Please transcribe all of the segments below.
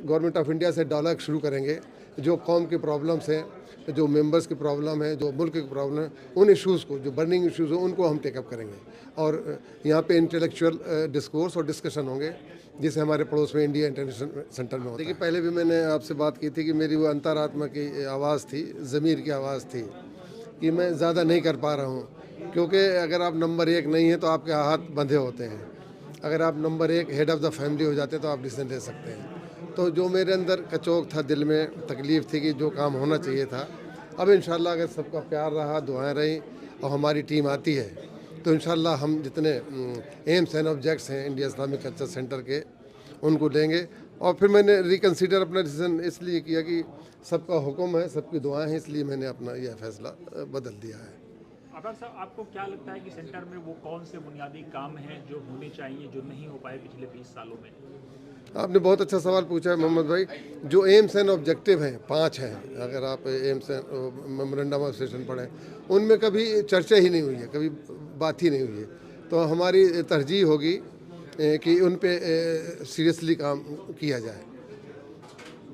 Government of India से dialogue शुरू करेंगे। जो कौम के प्रॉब्लम्स हैं, जो मेंबर्स की प्रॉब्लम है, जो मुल्क की प्रॉब्लम है, उन इश्यूज़ को, जो बर्निंग इश्यूज़ हैं, उनको हम टेकअप करेंगे। और यहाँ पे इंटेलेक्चुअल डिस्कोर्स और डिस्कशन होंगे, जिसे हमारे पड़ोस में इंडिया इंटरनेशनल सेंटर में होता है। देखिए, पहले भी मैंने आपसे बात की थी कि मेरी वो अंतरात्मा की आवाज़ थी, ज़मीर की आवाज़ थी कि मैं ज़्यादा नहीं कर पा रहा हूँ, क्योंकि अगर आप नंबर 1 नहीं हैं तो आपके हाथ बंधे होते हैं। अगर आप number 1 head of the family हो जाते हैं तो आप डिसीजन ले सकते हैं। तो जो मेरे अंदर कचोक था, दिल में तकलीफ़ थी कि जो काम होना चाहिए था, अब इंशाल्लाह अगर सबका प्यार रहा, दुआएं रही और हमारी टीम आती है, तो इंशाल्लाह हम जितने एम्स एंड ऑब्जेक्ट्स हैं इंडिया इस्लामिक कल्चर सेंटर के, उनको लेंगे। और फिर मैंने रिकन्सिडर अपना डिसीजन इसलिए किया कि सबका हुक्म है, सबकी दुआएं हैं, इसलिए मैंने अपना यह फैसला बदल दिया है। अगर साहब, आपको क्या लगता है कि सेंटर में वो कौन से बुनियादी काम हैं जो होने चाहिए, जो नहीं हो पाए पिछले 20 सालों में? आपने बहुत अच्छा सवाल पूछा है मोहम्मद भाई। जो एम्स एंड ऑब्जेक्टिव हैं, 5 हैं, अगर आप एम्स मेमोरेंडम ऑफ सेशन पढ़ें, उनमें कभी चर्चा ही नहीं हुई है, कभी बात ही नहीं हुई है। तो हमारी तरजीह होगी कि उन पे सीरियसली काम किया जाए।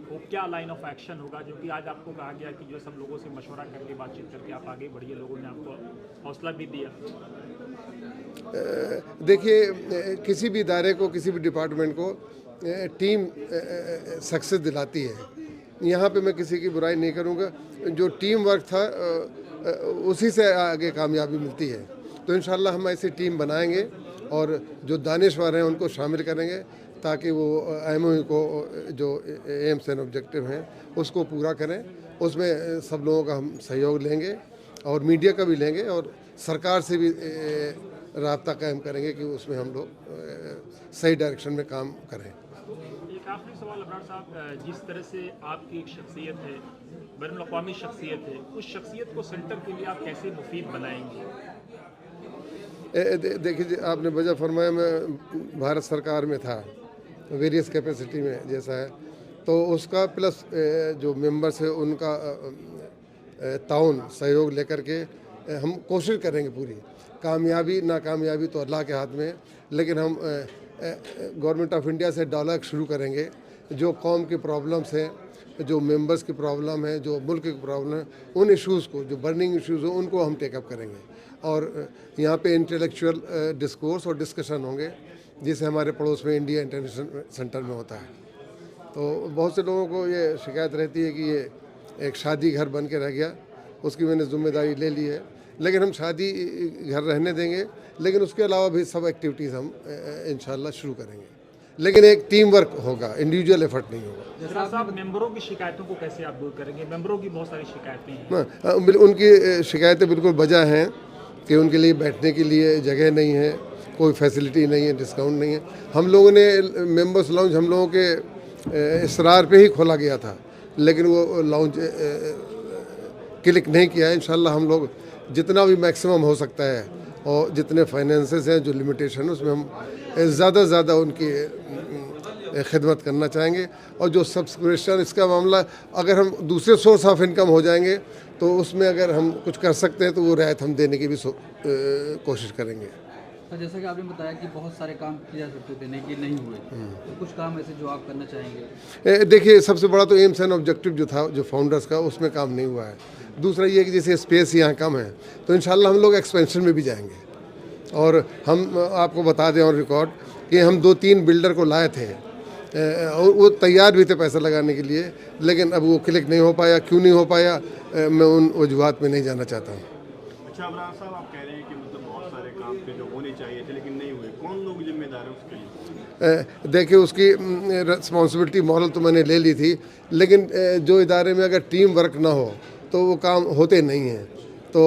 वो क्या लाइन ऑफ एक्शन होगा, जो कि आज आपको कहा गया कि जो सब लोगों से मशवरा करके, बातचीत करके आप आगे बढ़िए, लोगों ने आपको हौसला भी दिया? देखिए, किसी भी इदारे को, किसी भी डिपार्टमेंट को टीम सक्सेस दिलाती है। यहाँ पे मैं किसी की बुराई नहीं करूँगा। जो टीम वर्क था उसी से आगे कामयाबी मिलती है। तो इंशाल्लाह हम ऐसी टीम बनाएंगे और जो दानिशवर हैं उनको शामिल करेंगे, ताकि वो एमओयू को, जो एम्स एंड ऑब्जेक्टिव हैं, उसको पूरा करें। उसमें सब लोगों का हम सहयोग लेंगे और मीडिया का भी लेंगे और सरकार से भी राब्ता कायम करेंगे कि उसमें हम लोग सही डायरेक्शन में काम करें। एक आखिरी सवाल अबरार साहब, जिस तरह से आपकी एक शख्सियत है, बैनुल-अक़वामी शख्सियत है, उस शख्सियत को सेंटर के लिए आप कैसे मुफीद बनाएंगे? देखिए, आपने वजह फरमाया, मैं भारत सरकार में था वेरियस कैपेसिटी में जैसा है, तो उसका प्लस जो मेंबर्स है उनका ताउन, सहयोग लेकर के हम कोशिश करेंगे पूरी। कामयाबी नाकामयाबी तो अल्लाह के हाथ में है, लेकिन हम गवर्नमेंट ऑफ इंडिया से डायलॉग शुरू करेंगे। जो कौम की प्रॉब्लम्स हैं, जो मेंबर्स की प्रॉब्लम है, जो मुल्क की प्रॉब्लम है, उन इश्यूज़ को, जो बर्निंग इश्यूज़ हैं, उनको हम टेकअप करेंगे। और यहाँ पे इंटेलेक्चुअल डिस्कोर्स और डिस्कशन होंगे, जिसे हमारे पड़ोस में इंडिया इंटरनेशनल सेंटर में होता है। तो बहुत से लोगों को ये शिकायत रहती है कि ये एक शादी घर बन के रह गया, उसकी मैंने जिम्मेदारी ले ली है। लेकिन हम शादी घर रहने देंगे, लेकिन उसके अलावा भी सब एक्टिविटीज़ हम इंशाल्लाह शुरू करेंगे। लेकिन एक टीम वर्क होगा, इंडिविजुअल एफर्ट नहीं होगा। जरा साहब, मेंबरों की शिकायतों को कैसे आप दूर करेंगे? मेंबरों की बहुत सारी शिकायतें हैं। उनकी शिकायतें बिल्कुल वजह हैं कि उनके लिए बैठने के लिए जगह नहीं है, कोई फैसिलिटी नहीं है, डिस्काउंट नहीं है। हम लोगों ने मेंबर्स लाउंज हम लोगों के इसरार पे ही खोला गया था, लेकिन वो लाउंज क्लिक नहीं किया है। इंशाल्लाह हम लोग जितना भी मैक्सिमम हो सकता है और जितने फाइनेंसेस हैं, जो लिमिटेशन है, उसमें हम ज़्यादा से ज़्यादा उनकी खिदमत करना चाहेंगे। और जो सब्सक्रिप्शन इसका मामला, अगर हम दूसरे सोर्स ऑफ इनकम हो जाएंगे तो उसमें अगर हम कुछ कर सकते हैं तो वो रियायत हम देने की भी कोशिश करेंगे। तो जैसा कि आपने बताया कि बहुत सारे काम किए जा सकते थे, नहीं कि नहीं हुए, तो कुछ काम ऐसे जो आप करना चाहेंगे? देखिए, सबसे बड़ा तो एम्स एंड ऑब्जेक्टिव जो था, जो फाउंडर्स का, उसमें काम नहीं हुआ है। दूसरा ये कि जैसे स्पेस यहाँ कम है, तो इंशाल्लाह हम लोग एक्सपेंशन में भी जाएंगे। और हम आपको बता दें और रिकॉर्ड कि हम 2-3 बिल्डर को लाए थे और वो तैयार भी थे पैसा लगाने के लिए, लेकिन अब वो क्लिक नहीं हो पाया। क्यों नहीं हो पाया, मैं उन वजूहात में नहीं जाना चाहता हूँ। अच्छा अबरार साहब, आप कह रहे हैं कि मतलब बहुत सारे काम थे जो होने चाहिए थे लेकिन नहीं हुए, कौन लोग जिम्मेदार हैं उसके लिए? देखिए, उसकी रिस्पॉन्सिबिलिटी मॉरल तो मैंने ले ली थी, लेकिन जो इदारे में अगर टीम वर्क ना हो तो वो काम होते नहीं हैं। तो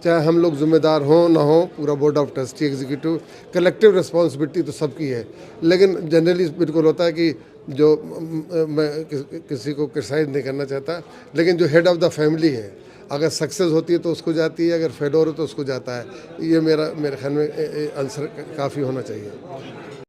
चाहे हम लोग जिम्मेदार हों ना हो, पूरा board of trustee, executive, collective responsibility तो सबकी है। लेकिन जनरली बिल्कुल होता है कि जो मैं किसी को क्रिटिसाइज नहीं करना चाहता, लेकिन जो हेड ऑफ़ द फैमिली है, अगर सक्सेस होती है तो उसको जाती है, अगर फेलोर हो तो उसको जाता है। ये मेरे ख्याल में आंसर काफ़ी होना चाहिए।